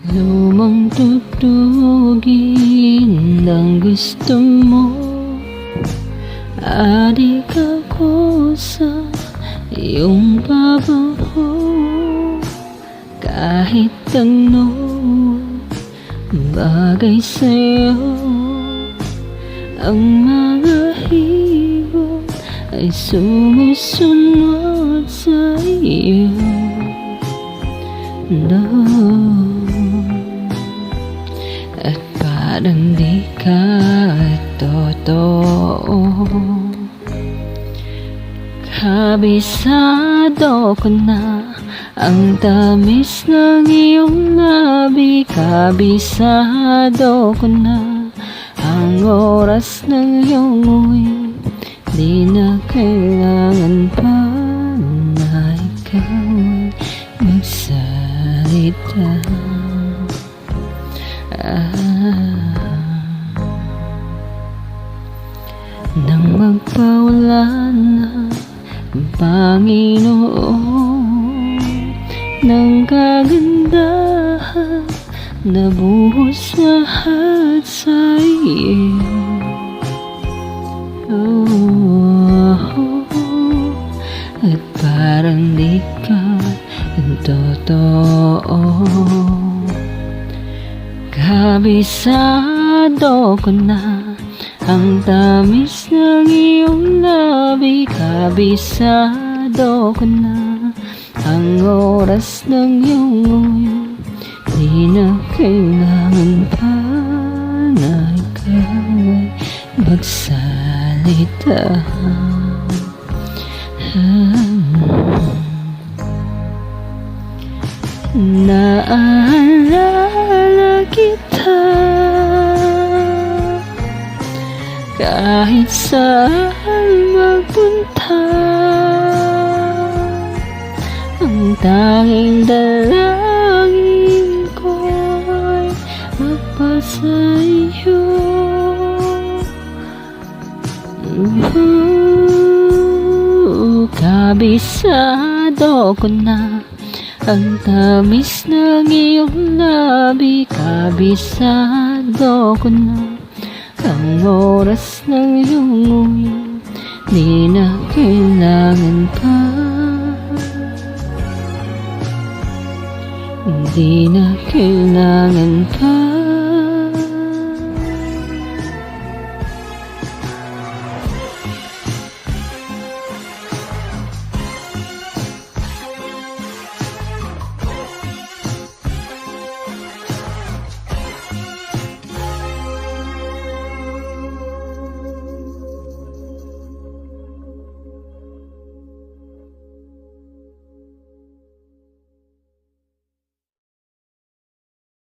Lumang tugtugin ang gusto mo. Adik ako sa iyong pabaho. Kahit ano bagay sa'yo, ang mga hibot ay sumusunod sa iyo. No. At parang di ka totoo. Kabisado ko na ang tamis ng iyong labi. Kabisado ko na ang oras ng iyong uwi. Di na kailangan pa na ikaw magsalita. Nang magpawala na Panginoon ng kagandahan, nabuhos lahat sa iyo. At parang di ka totoo. Kabisado ko na ang tamis ng iyong labi. Kabisado ko na ang oras ng iyong uwi. Di na kailangan pa na ikaw ay magsalita. Naalala kita kahit saan magpunta. Ang tanging dalangin ko'y magpasa'yo. Kabisado ko na ang tamis ng iyong labi. Kabisado ko na ang oras ng iyong uwi. Di na kailangan pa, di na kailangan pa